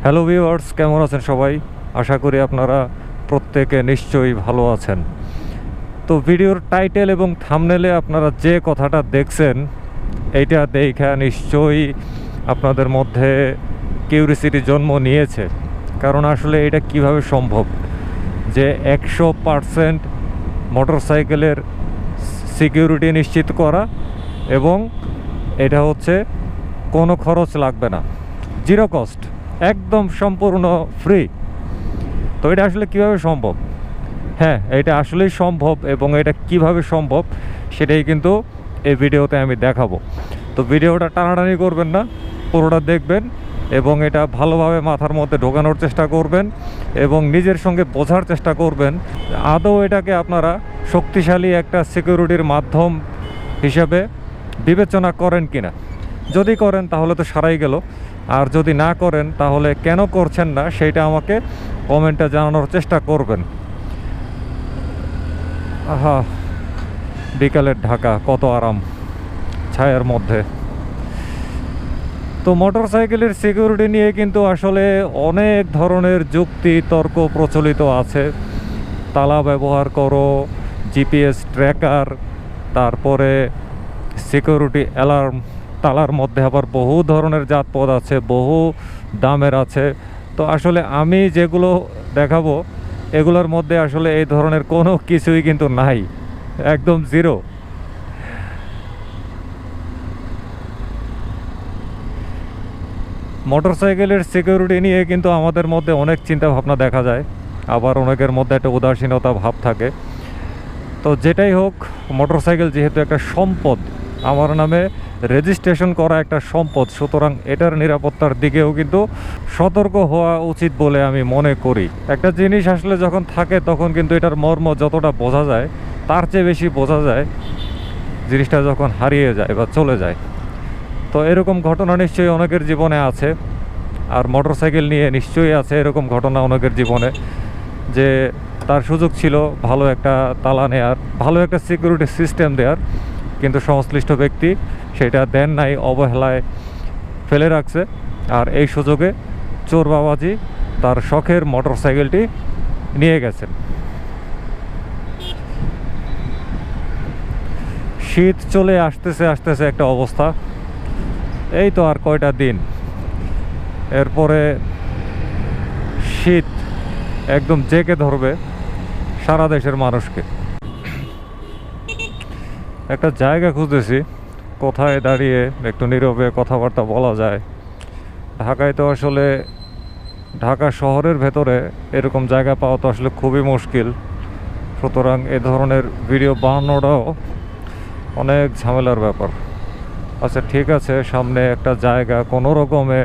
Hello viewers, কেমন আছেন সবাই? আশা করি আপনারা প্রত্যেকে নিশ্চয়ই ভালো আছেন। তো ভিডিওর টাইটেল এবং থাম্বনেলে আপনারা যে কথাটা দেখছেন, এইটা দেখা নিশ্চয়ই আপনাদের মধ্যে কিউরিসিটি জন্ম নিয়েছে। কারণ আসলে এটা কিভাবে সম্ভব যে 100% মোটরসাইকেলের সিকিউরিটি নিশ্চিত করা, এবং এটা হচ্ছে কোনো খরচ লাগবে না, জিরো কস্ট, একদম সম্পূর্ণ ফ্রি। তো এটা আসলে কিভাবে সম্ভব? হ্যাঁ, এটা আসলেই সম্ভব, এবং এটা কিভাবে সম্ভব সেটাই কিন্তু এই ভিডিওতে আমি দেখাবো। তো ভিডিওটা টানাটানি করবেন না, পুরোটা দেখবেন এবং এটা ভালোভাবে মাথার মধ্যে ঢোকানোর চেষ্টা করবেন এবং নিজের সঙ্গে বোঝার চেষ্টা করবেন আদৌ এটাকে আপনারা শক্তিশালী একটা সিকিউরিটির মাধ্যম হিসেবে বিবেচনা করেন কিনা। যদি করেন তাহলে তো সারাই গেল, আর যদি না করেন তাহলে কেন করছেন না সেইটা আমাকে কমেন্টে জানানোর চেষ্টা করবেন। আহা, বিকালের ঢাকা কত আরাম ছায়ার মধ্যে। তো মোটরসাইকেলের সিকিউরিটি নিয়ে কিন্তু আসলে অনেক ধরনের যুক্তি তর্ক প্রচলিত আছে। তালা ব্যবহার করো, জিপিএস ট্র্যাকার, তারপরে সিকিউরিটি অ্যালার্ম। তালার মধ্যে আবার বহু ধরনের জাতপদ আছে, বহু দামের আছে। তো আসলে আমি যেগুলো দেখাবো এগুলোর মধ্যে আসলে এই ধরনের কোনো কিছুই কিন্তু নাই, একদম জিরো। মোটরসাইকেলের সিকিউরিটি নিয়ে কিন্তু আমাদের মধ্যে অনেক চিন্তা ভাবনা দেখা যায়, আবার অনেকের মধ্যে একটা উদাসীনতা ভাব থাকে। তো যেটাই হোক, মোটরসাইকেল যেহেতু একটা সম্পদ, আমার নামে রেজিস্ট্রেশন করা একটা সম্পদ, সুতরাং এটার নিরাপত্তার দিকেও কিন্তু সতর্ক হওয়া উচিত বলে আমি মনে করি। একটা জিনিস আসলে যখন থাকে তখন কিন্তু এটার মর্ম যতটা বোঝা যায় তার চেয়ে বেশি বোঝা যায় জিনিসটা যখন হারিয়ে যায় বা চলে যায়। তো এরকম ঘটনা নিশ্চয়ই অনেকের জীবনে আছে, আর মোটরসাইকেল নিয়ে নিশ্চয়ই আছে এরকম ঘটনা অনেকের জীবনে, যে তার সুযোগ ছিল ভালো একটা তালা নেয়ার, ভালো একটা সিকিউরিটি সিস্টেম দেওয়ার, কিন্তু সংশ্লিষ্ট ব্যক্তি সেটা দেন নাই, অবহেলায় ফেলে রাখছে। আর এই সুযোগে চোর বাবাজি তার শখের মোটরসাইকেলটি নিয়ে গেছেন। শীত চলে আসতেছে আসতেছে একটা অবস্থা, এই তো আর কয়টা দিন, এরপরে শীত একদম জেঁকে ধরবে সারা দেশের মানুষকে। একটা জায়গা খুঁজতেছি কোথায় দাঁড়িয়ে একটু নীরবে কথাবার্তা বলা যায়। ঢাকায় তো আসলে, ঢাকা শহরের ভেতরে এরকম জায়গা পাওয়া তো আসলে খুবই মুশকিল, সুতরাং এ ধরনের ভিডিও বানানোটাও অনেক ঝামেলার ব্যাপার। আচ্ছা ঠিক আছে, সামনে একটা জায়গা কোনো রকমে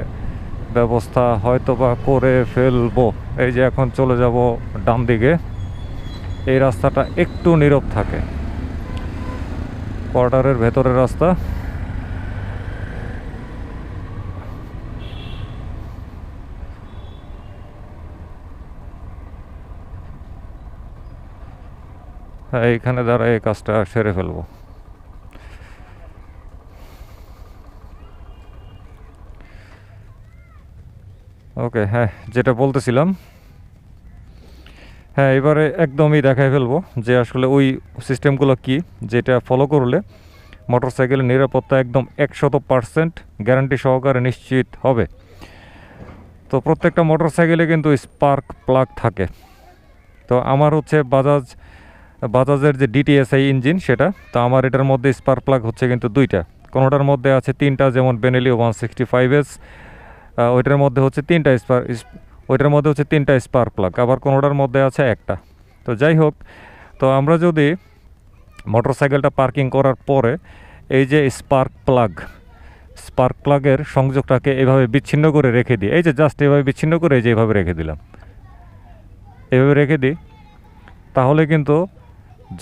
ব্যবস্থা হয়তো বা করে ফেলবো। এই যে এখন চলে যাব ডান দিকে, এই রাস্তাটা একটু নীরব থাকে, কোয়ার্টারের ভেতরের রাস্তা। হ্যাঁ, এইখানে দাঁড়ায় এই কাজটা সেরে ফেলবো। ওকে, হ্যাঁ যেটা বলতেছিলাম, হ্যাঁ এবারে একদমই দেখাই ফেলবো যে আসলে ওই সিস্টেমগুলো কি, যেটা ফলো করলে মোটরসাইকেলের নিরাপত্তা একদম 100% গ্যারান্টি সহকারে নিশ্চিত হবে। তো প্রত্যেকটা মোটরসাইকেলে কিন্তু স্পার্ক প্লাগ থাকে। তো আমার হচ্ছে বাজাজের যে ডিটিএসআই ইঞ্জিন সেটা, তো আমার এটার মধ্যে স্পার্ক প্লাগ হচ্ছে কিন্তু দুইটা, কোনোটার মধ্যে আছে তিনটা, যেমন বেনেলি 165S, ওইটার মধ্যে হচ্ছে তিনটা স্পার্ক প্লাগ, আবার কোনোটার মধ্যে আছে একটা। তো যাই হোক, তো আমরা যদি মোটরসাইকেলটা পার্কিং করার পরে এই যে স্পার্ক প্লাগের সংযোগটাকে এভাবে বিচ্ছিন্ন করে রেখে দিই, এই যে জাস্ট এভাবে বিচ্ছিন্ন করে এই যে এভাবে রেখে দিলাম, এভাবে রেখে দিই, তাহলে কিন্তু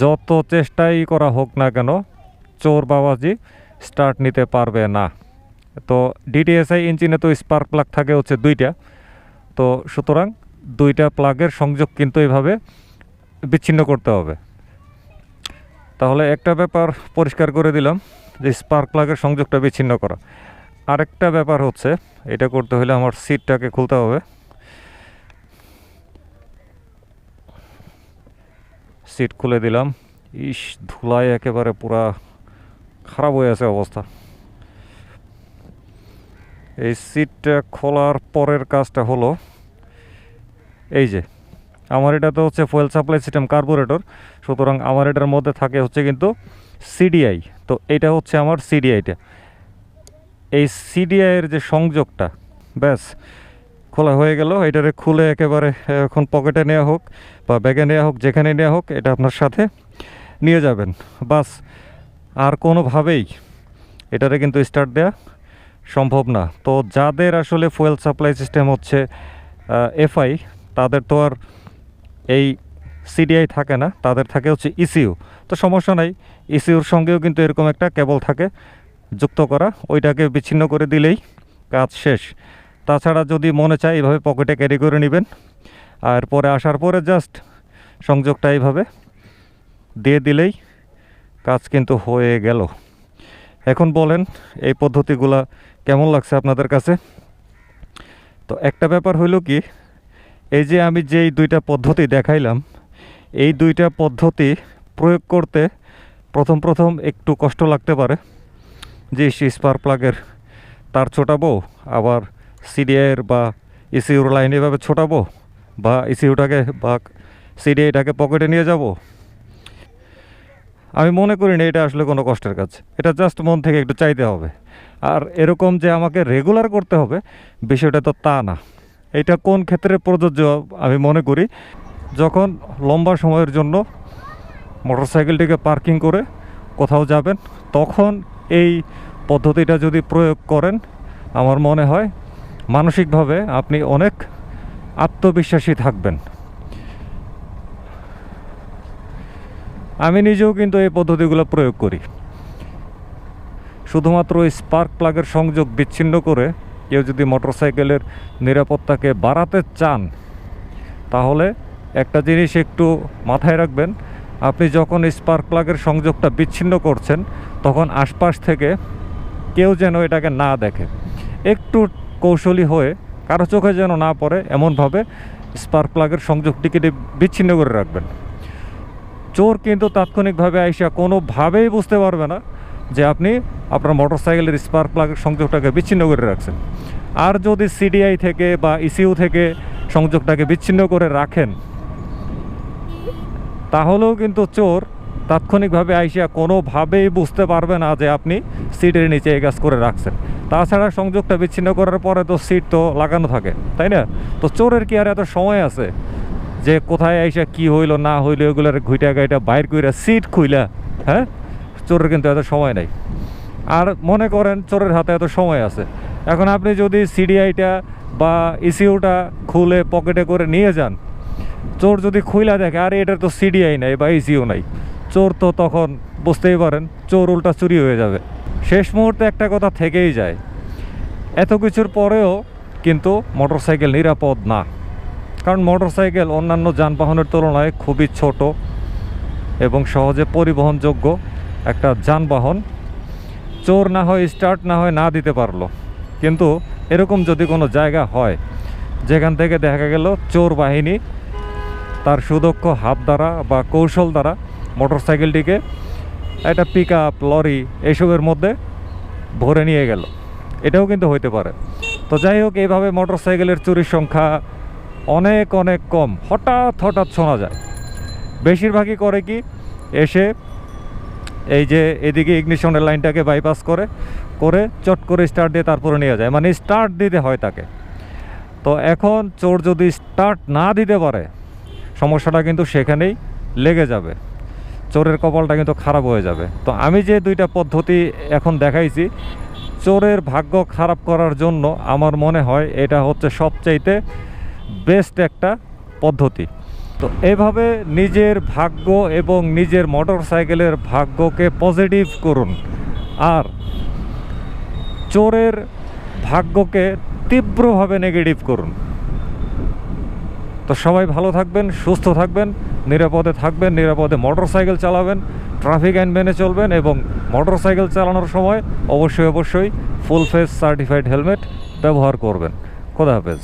যত চেষ্টাই করা হোক না কেন চোর বাবাজি স্টার্ট নিতে পারবে না। তো ডিটিএসআই ইঞ্জিনে তো স্পার্ক প্লাগ থাকে হচ্ছে দুইটা, তো সুতরাং দুইটা প্লাগের সংযোগ কিন্তু এইভাবে বিচ্ছিন্ন করতে হবে। তাহলে একটা ব্যাপার পরিষ্কার করে দিলাম যে স্পার্ক প্লাগের সংযোগটা বিচ্ছিন্ন করা। আরেকটা ব্যাপার হচ্ছে, এটা করতে হলে আমার সিটটাকে খুলতে হবে। সিট খুলে দিলাম। ইস, ধুলায় একেবারে পুরা খারাপ হয়ে আছে অবস্থা। এই সিটটা খোলার পরের কাজটা হলো এই যে, আমার এটা তো হচ্ছে ফুয়েল সাপ্লাই সিস্টেম কার্বোরেটর, সুতরাং আমার এটার মধ্যে থাকে হচ্ছে কিন্তু সিডিআই। তো এটা হচ্ছে আমার সিডিআইটা। এই সিডিআইয়ের যে সংযোগটা, ব্যাস খোলা হয়ে গেল। এটারে খুলে একেবারে এখন পকেটে নেওয়া হোক বা ব্যাগে নেওয়া হোক, যেখানে নেওয়া হোক, এটা আপনার সাথে নিয়ে যাবেন। বাস, আর কোনোভাবেই এটারে কিন্তু স্টার্ট দেওয়া সম্ভব না। তো যাদের আসলে ফুয়েল সাপ্লাই সিস্টেম হচ্ছে এফআই, তাদের তো আর এই সিডিআই থাকে না, তাদের থাকে হচ্ছে ইসিইউ। তো সমস্যা নাই, ইসিইউর সঙ্গেও কিন্তু এরকম একটা কেবল থাকে যুক্ত করা, ওইটাকে বিচ্ছিন্ন করে দিলেই কাজ শেষ। তাছাড়া যদি মনে চায় এইভাবে পকেটে ক্যারি করে নেবেন, আর পরে আসার পরে জাস্ট সংযোগটা এইভাবে দিয়ে দিলেই কাজ কিন্তু হয়ে গেল। এখন বলেন এই পদ্ধতিগুলো কেমন লাগছে আপনাদের কাছে? তো একটা ব্যাপার হইল কি, এই যে আমি যেই দুইটা পদ্ধতি দেখাইলাম, এই দুইটা পদ্ধতি প্রয়োগ করতে প্রথম একটু কষ্ট লাগতে পারে। যে স্পার্ক প্লাগের তার ছোটাবো, আবার সিডিআইয়ের বা ইসিউর লাইন এভাবে ছোটাবো, বা ইসিউটাকে বা সিডিআইটাকে পকেটে নিয়ে যাব। আমি মনে করি না এটা আসলে কোনো কষ্টের কাজ। এটা জাস্ট মন থেকে একটু চাইতে হবে। আর এরকম যে আমাকে রেগুলার করতে হবে, বিষয়টা তো তা না। এটা কোন ক্ষেত্রে প্রযোজ্য আমি মনে করি, যখন লম্বা সময়ের জন্য মোটরসাইকেলটিকে পার্কিং করে কোথাও যাবেন, তখন এই পদ্ধতিটা যদি প্রয়োগ করেন, আমার মনে হয় মানসিকভাবে আপনি অনেক আত্মবিশ্বাসী থাকবেন। আমি নিজেও কিন্তু এই পদ্ধতিগুলো প্রয়োগ করি। শুধুমাত্র ওই স্পার্ক প্লাগের সংযোগ বিচ্ছিন্ন করে কেউ যদি মোটরসাইকেলের নিরাপত্তাকে বাড়াতে চান, তাহলে একটা জিনিস একটু মাথায় রাখবেন, আপনি যখন স্পার্ক প্লাগের সংযোগটা বিচ্ছিন্ন করছেন, তখন আশপাশ থেকে কেউ যেন এটাকে না দেখে। একটু কৌশলী হয়ে, কারো চোখে যেন না পড়ে, এমনভাবে স্পার্ক প্লাগের সংযোগটিকে বিচ্ছিন্ন করে রাখবেন। চোর কিন্তু তাৎক্ষণিকভাবে আইসা কোনোভাবেই বুঝতে পারবে না যে আপনি আপনার মোটরসাইকেলের স্পার্ক প্লাগের সংযোগটাকে বিচ্ছিন্ন করে রাখছেন। আর যদি সিডিআই থেকে বা ইসিইউ থেকে সংযোগটাকে বিচ্ছিন্ন করে রাখেন, তাহলেও কিন্তু চোর তাৎক্ষণিকভাবে আইসা কোনোভাবেই বুঝতে পারবে না যে আপনি সিটের নিচে এই কাজ করে রাখছেন। তাছাড়া সংযোগটা বিচ্ছিন্ন করার পরে তো সিট তো লাগানো থাকে, তাই না? তো চোরের কি আর এত সময় আছে যে কোথায় আইসা কি হইলো না হইলো এগুলোর ঘুইটা গাইটা বাইর কইরা সিট খুইলা? হ্যাঁ, চোরের কিন্তু এত সময় নাই। আর মনে করেন চোরের হাতে এত সময় আছে, এখন আপনি যদি সিডিআইটা বা ইসিইউটা খুলে পকেটে করে নিয়ে যান, চোর যদি খুইলা দেখে আরে এটার তো সিডিআই নাই বা ইসিইউ নাই, চোর তো তখন বুঝতেই পারেন চোর উল্টা চুরি হয়ে যাবে। শেষ মুহূর্তে একটা কথা থেকেই যায়, এত কিছুর পরেও কিন্তু মোটরসাইকেল নিরাপদ না। কারণ মোটরসাইকেল অন্যান্য যানবাহনের তুলনায় খুবই ছোট এবং সহজে পরিবহনযোগ্য একটা যানবাহন। চোর না হয় স্টার্ট না হয় না দিতে পারলো, কিন্তু এরকম যদি কোনো জায়গা হয় যেখান থেকে দেখা গেল চোর বাহিনী তার সুদক্ষ হাত দ্বারা বা কৌশল দ্বারা মোটরসাইকেলটিকে একটা পিক আপ, লরি এইসবের মধ্যে ভরে নিয়ে গেল, এটাও কিন্তু হইতে পারে। তো যাই হোক, এইভাবে মোটরসাইকেলের চুরির সংখ্যা অনেক অনেক কম, হঠাৎ শোনা যায়। বেশিরভাগই করে কি, এসে এই যে এদিকে ইগনিশনের লাইনটাকে বাইপাস করে চট করে স্টার্ট দিয়ে তারপরে নিয়ে যায়, মানে স্টার্ট দিতে হয় তাকে। তো এখন চোর যদি স্টার্ট না দিতে পারে, সমস্যাটা কিন্তু সেখানেই লেগে যাবে, চোরের কপালটা কিন্তু খারাপ হয়ে যাবে। তো আমি যে দুইটা পদ্ধতি এখন দেখাইছি, চোরের ভাগ্য খারাপ করার জন্য আমার মনে হয় এটা হচ্ছে সবচাইতে বেস্ট একটা পদ্ধতি। তো এভাবে নিজের ভাগ্য এবং নিজের মোটরসাইকেলের ভাগ্যকে পজিটিভ করুন, আর চোরের ভাগ্যকে তীব্রভাবে নেগেটিভ করুন। তো সবাই ভালো থাকবেন, সুস্থ থাকবেন। নিরাপদে থাকবেন, নিরাপদে মোটরসাইকেল চালাবেন, ট্রাফিক আইন মেনে চলবেন এবং মোটরসাইকেল চালানোর সময় অবশ্যই ফুল ফেস সার্টিফাইড হেলমেট ব্যবহার করবেন। খোদা হাফেজ।